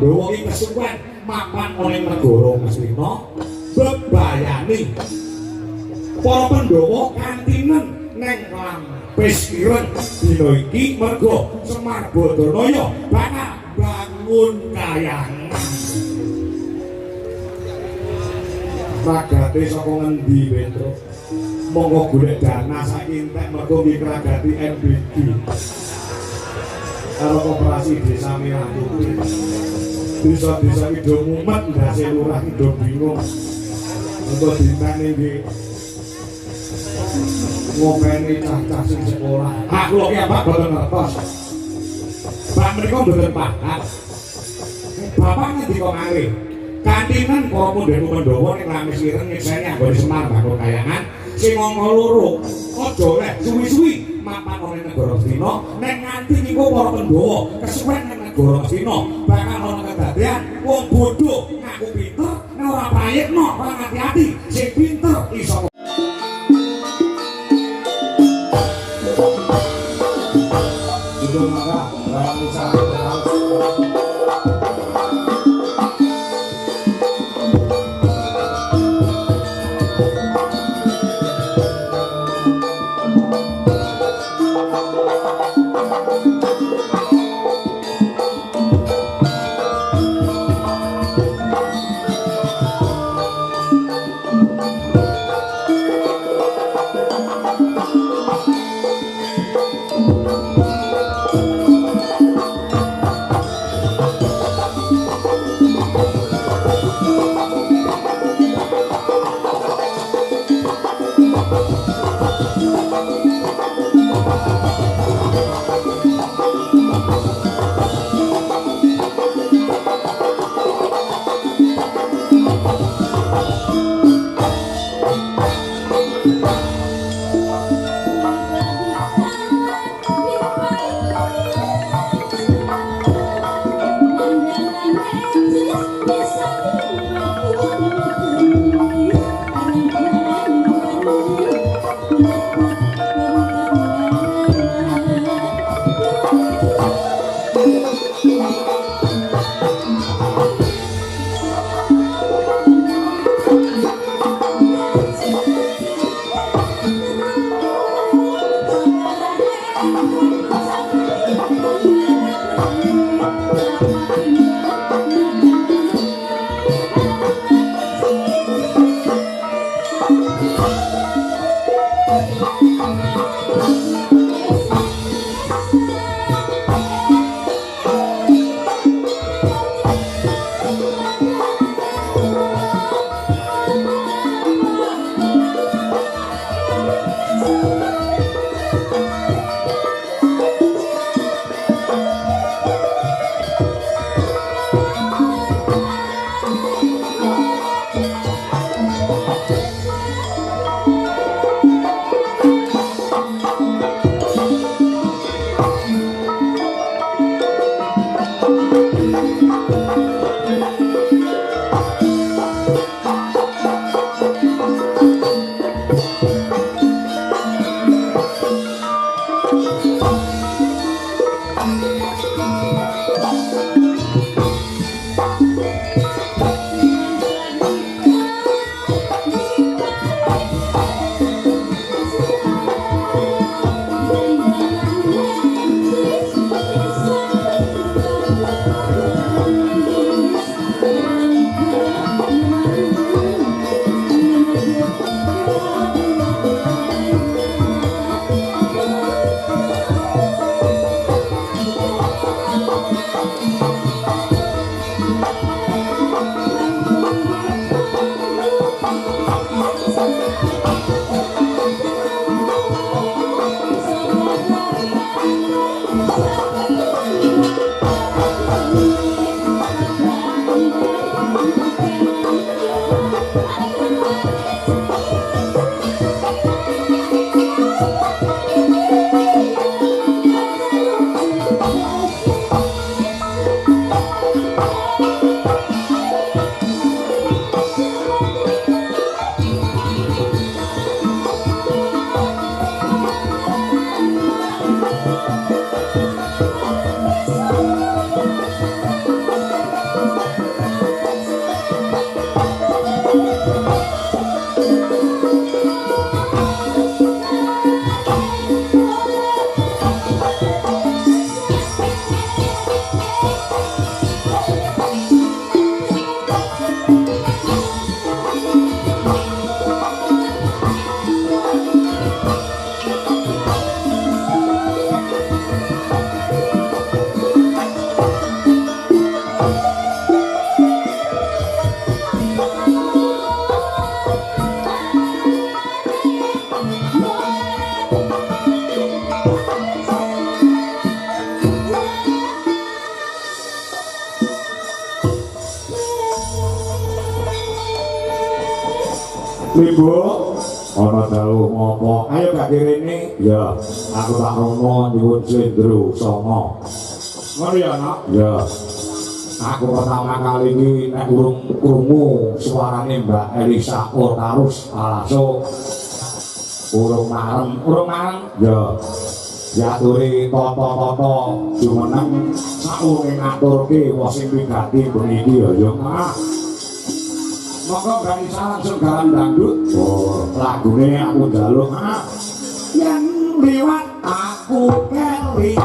Pandhawa iki kesuwen mapan ana ing negara Ngastina bebayani para Pandhawa kantinen neng Lampis Ireng dina iki merga Semar Badanaya bakal bangun kayangan. Ragate saka ngendi Petro? Monggo golek dana saiki entek mergo mikragati MBD. Karo koperasi desa Merah Putih. Desa-desa ido mumet ndase lurah ido bingung. Untuk dintene nggih ngopeni cah-cah sing sekolah. Aku lho ki apa boten ngertos. Pak menika mboten paham. Bapak ngendika malih. Kantinen para Pandhawa Pandhawa ning Lampis Ireng nyekseni anggone Semar bangun kayangan sing angka loro. Aja lek suwi-suwi mapan ana ning negara Ngastina nek nganti niku para Pandhawa kesuwen ning negara Ngastina bakal ana kedadean wong bodho ngaku pinter nek ora prayekno ora hati-hati sing pinter iso. Sudah maka dalam usaha Limbo ana dawuh ngopo ayo gak kirene ya aku tak rono nyuwun Sendro Songo ngono ya nak ya aku pertama kali ini nek urung krungu suarane Mbak Elisa Ortarus alaso urung marem ya yaturi toto jumeneng saurunge ngaturke wong sing wigati bengi iki ya Mas monggo gak isa langsung galan dangdut lagune aku njaluk yen liwat aku keling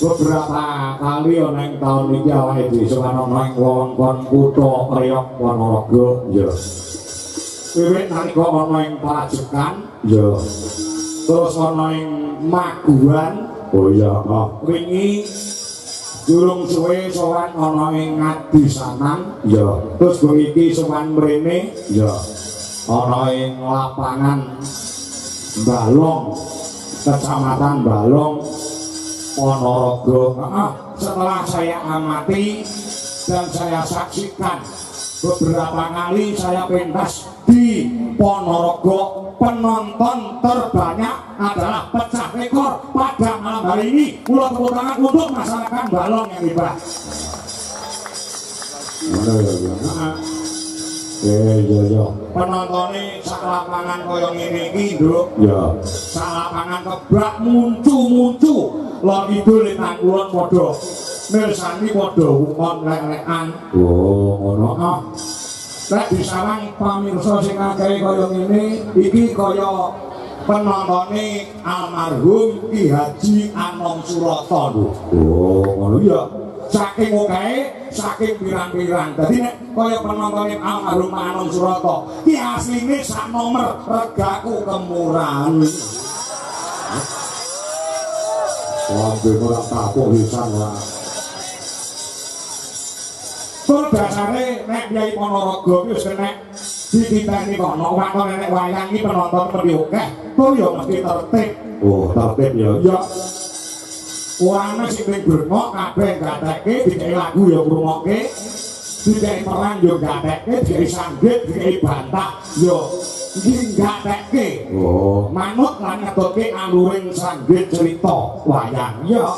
beberapa kali ning taun iki awake dhewe sowan ana ing wewengkon kutha Riyok Ponorogo ya. Wiwit nalika ana ing Prajekan ya. Terus ana ing Maguan oh iya wingi durung suwe sowan ana ing Ngadisanan ya. Terus iki sowan mrene ya. Ana ing lapangan Balong Kecamatan Balong Ponorogo. Setelah saya amati dan saya saksikan beberapa kali saya pentas di Ponorogo, penonton terbanyak adalah pecah rekor pada malam hari ini. Kula tepuk tangan untuk masyarakat Balong yang hebat. Iya. Penontonnya sak lapangan kaya ngene iki, Nduk. Ya. Sak lapangan kebak muncu-muncu. Lor idul nang kulon padha mirsani padha umon lek-lekan. Oh, ngono. Lek disawang pamirsa sing akeh kaya ngene iki kaya penontone almarhum Ki Haji Anom Surata lho. Oh, ngono ya. Saking okehe, saking pirang-pirang. Dadi nek kaya penonton almarhum Anom Surata, ki asline sak nomor regaku kemurahan. Lambe ora kapok pisan lah. Tur dasare nek Kyai Ponorogo wis nek dititeni kono waktu nek wayang iki penonton mesti akeh, tur ya mesti tertib. Oh, tertib ya. Ya. Orang sing bengok kabeh gatekke dikei lagu ya ngrungokke, dikei perang ya gatekke, dikei sanggit, dikei bantah ya iki gatekke. Oh, manut lan ngetutke aluring sanggit cerita wayang ya.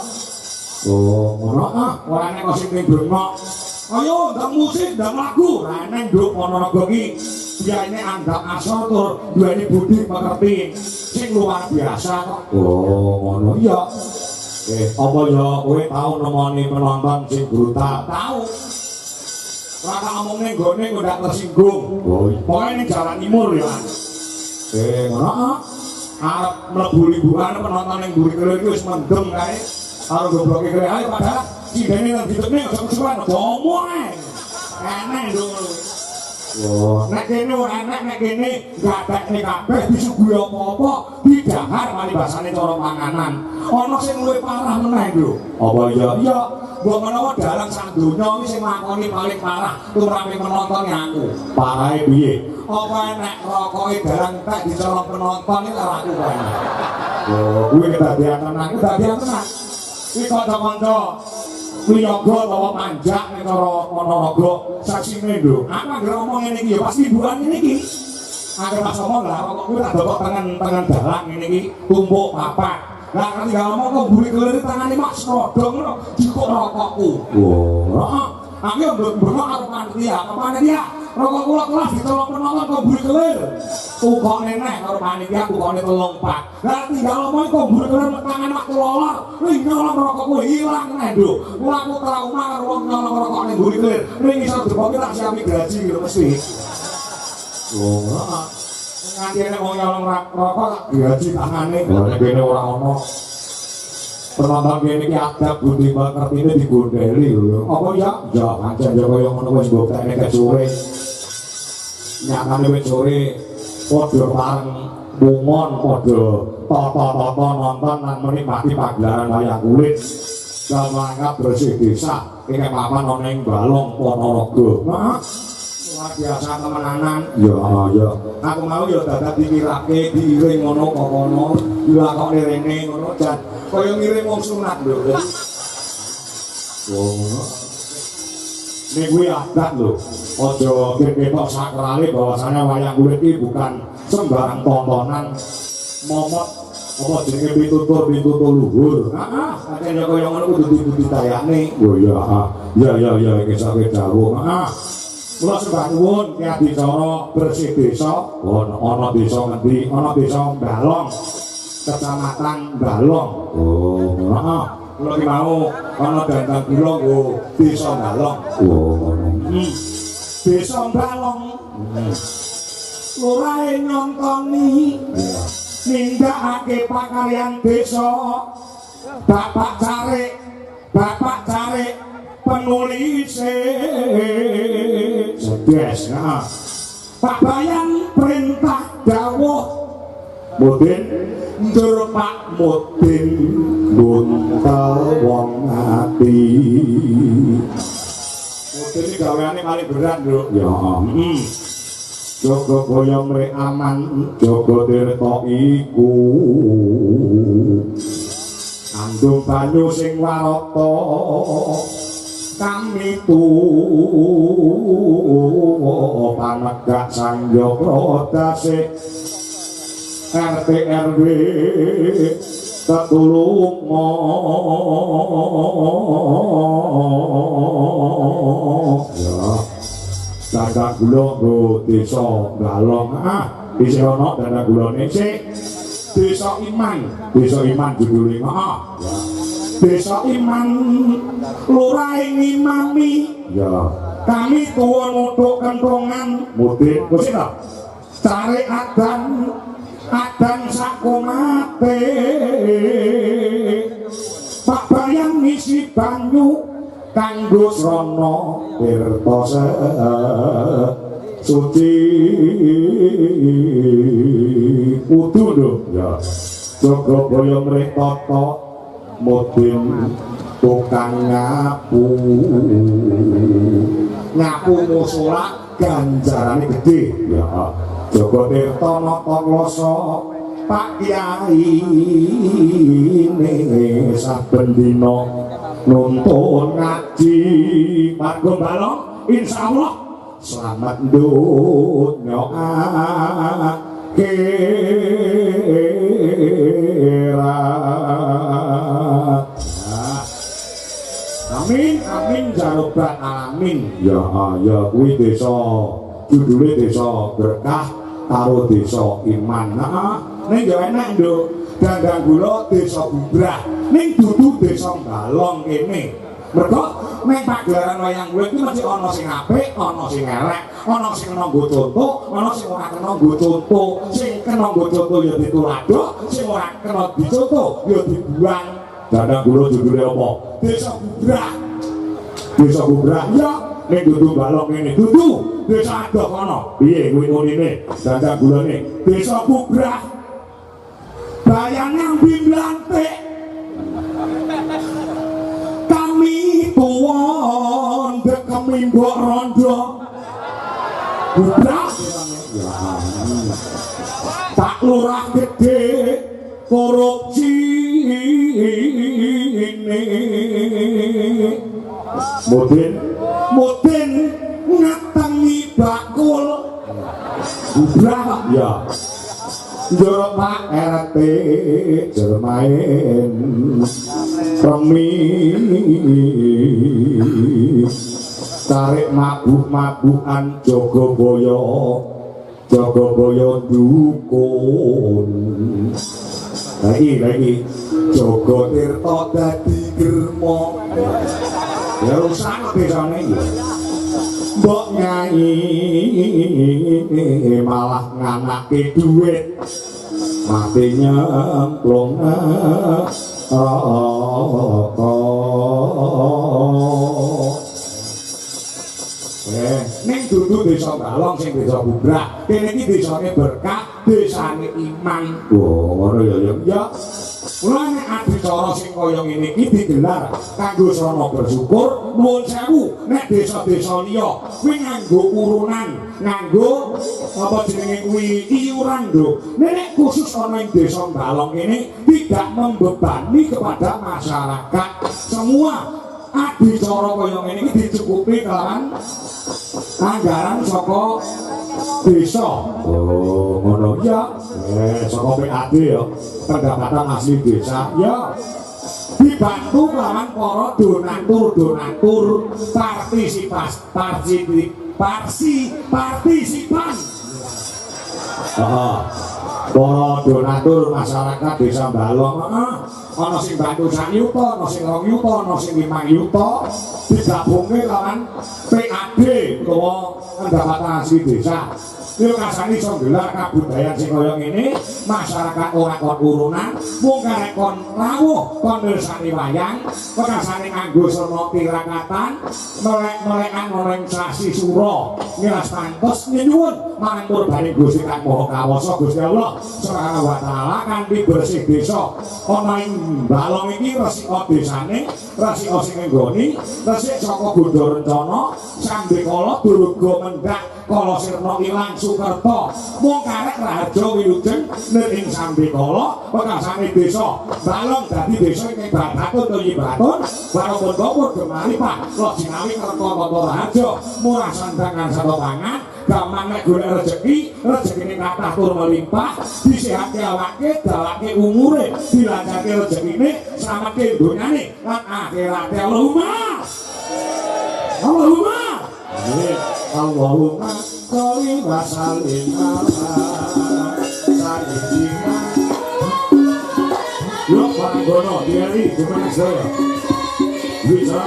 Oh, ngono ora nek kok sing bengok. Ayo ndang musik, ndang lagu. Lah nek Nduk Ponorogo iki biayane andhap asor tur duweni budi pekerti sing luar biasa kok. Oh, ngono ya. Apa ya kowe tau nemoni penonton sing brutal? Tau. Ora tak omongne nggone kok ndak tersinggung. Oh, pokoke ning Jalan Timur ya. Ngono. Arep mlebu liburan penonton ning mburi kene iki wis mendem kae. Karo gobloke kene ae padahal cindene nang ditune aja kesuwen bomo ae. Enek lho. Oh, nek kene ora enek nek kene gatekne kabeh disuguhi apa-apa didahar mari basane cara panganan. Ana sing luwih parah meneh lho. Apa iya? Iya, mbok menawa dalang sak donya iki sing makoni paling parah tumrap penonton aku. Parahe piye? Apa enek rokoke dalang tak dicolong penonton iki ora aku kae. Oh, kuwi kedadian tenan, kedadian tenan. Iki kanca-kanca Wiyoga utawa Panjak nek cara Ponorogo saksine lho. Aku anggere ngomong ngene iki ya pas liburan ngene iki. Anggere pas ngomong lah kok kuwi tak dokok tengen dalang ngene iki tumpuk papat. Lah kan gak ngomong kok mburi kelir tangane mak srodong ngono dikok rokokku. Oh, heeh. Aku yo mbok karo panitia, panitia rokok kula kelas ditolong penonton kok mburi kelir. Tukokne neh karo panitia tukokne 3 pak. Lah tinggal ngomong kok mburi kelir tangan mak lolor. Ning nyolong rokokku ilang neh, Nduk. Kula aku trauma karo wong nyolong rokok ning mburi kelir. Ning iso dipoke tak siapi gaji lho mesti. Oh, heeh. Nganti nek wong nyolong rokok tak gaji tangane. Nek kene ora ono. Penonton kene iki adab budi pekertine digondeli lho. Apa ya? Ya pancen ya kaya ngono wis mboktene kesore. Nyatane wis sore padha bareng mungon padha tata-tata nonton lan menikmati pagelaran wayang kulit Damangat Bersih Desa iki papan ana ing Balong Ponorogo. Heeh. Luar biasa temenanan. Ya. Aku mau ya dadak dikirake diiring ngono kok kono, dilakokne rene ngono jan kaya ngiring wong sunat lho. Oh. Nek kuwi adat lho. Aja ketok sakrale bahwasanya wayang kulit iki bukan sembarang tontonan momot apa jenenge pitutur luhur. Heeh, akeh kaya ngono kudu ditayakne. Oh iya. Ya iki sak dawuh. Heeh. Kula sembah nuwun Ki Adicara Bersih Desa. Ana desa ngendi? Ana desa Balong. Kecamatan Balong. Oh, heeh. Kula ki mau ana dandang kula nggo desa Balong. Oh, ngono. Desa Balong. Lurahe nyontoni. Nindakake pakaryan desa. Bapak Carik bapak cari penulis sedes Pak Bayan perintah dawuh Mudin ndur Pak Mudin buntel wong ati Mudin ini gaweane paling berat lho ya Jaga boyong mrek aman jaga tirta iku andung banyu sing warata kami tuwa panegak sanjaya tasih RT RW tetulung ya dadak gula go desa Galong isih ana dadak gulane sik desa Iman judule desa Iman lurahe ngimami ya kami tuwa nuthuk kentongan mudin wis ta cari adan sakomate Pak Bayan ngisi banyu kanggo srana tirta suci kudu lho ya jaga boyo mrih tata mudin tukang nyapu musala ganjarane gedhe ya jaga tirta nata kloso Pak Kyai ne saben dina nuntun ngaji Pak Gombalong insyaallah selamat dunya akhirat amin jarobat alamin ya kuwi desa judule desa berkah karo desa Iman ning yo enak nduk dandang gula desa Bubrah ning dudu desa Galong kene mergo ning pagelaran wayang kulit iki mesti ana sing apik ana sing elek ana sing kena nggo conto ana sing ora kena nggo conto sing kena nggo conto ya dituladuk sing ora kena diconto ya dibuang dandang gula judule apa desa Bubrah ya ning dudu Galong kene dudu desa adoh kono piye kuwi ngunine dandang gulane desa Bubrah bayang bimlantik kami tuwon dek kemimbok rondo Bubrah tak lurah gede korupsi ini mudin ngatangi bakul Bubrah ya Joro Pak RT Jermain Remi tarik mabuk-mabukan Jogoboyo dukun lagi Jogo Tirta dadi germo ya rusak desane Mbok Nyai malah nganake duit mati nyemplung ning dudu desa Galong sing desa Bubrah kene iki desane berkah desane Iman ngono ya mulane adicara sing kaya ngene iki digelar kanggo srana bersyukur nuwun sewu nek desa-desa liya kuwi nganggo urunan nganggo apa jenenge kuwi iuran lho nek khusus ana ing desa Galong ini tidak membebani kepada masyarakat semua adicara kaya ngene iki dicukupi kelawan anggaran saka desa ngono ya saka PAD ya pendapatan asli desa ya dibantu kelawan para donatur partisipan para donatur masyarakat desa Balong ana sing bantu 1 yuta, ana sing 2 yuta, ana sing 5 yuta digabungke lawan PAD utawa pendapatan asli desa. Yo kasane iso ndelok kabudayan sing kaya ngene, masyarakat ora kon urunan, mung karek kon rawuh, kon mirsani wayang, kasane nganggo srana tirakatan, melek-melekan ana ing sasi sura, ngiras pantes nyuwun marang purbane Gusti Kang Maha Kawasa Gusti Allah Subhanahu wa taala kanthi bersih desa. Ana ing balong iki resika desane, resika sing nggoni, resik saka Gondha Rencana, Sambekala Durga Mendak, Kala Sirna Ilang Sukerta, mung karek Raharja Wilujeng ning Sambekala bekasane desa balong dadi desa ing Batun to Yibatun warung Gopur gemari Pak lo jinawi Kerta Tata Raharja murah sandangan satu tangan gampang nek golek rezekine kathah tur melimpah disehake awake dalake umure dilancarke rezekine slametke donyane lan akhirate Allahumma Allahumma sholli wa sallim ala sayyidina Yo Pak Gono, diari gimana saya? Bisa,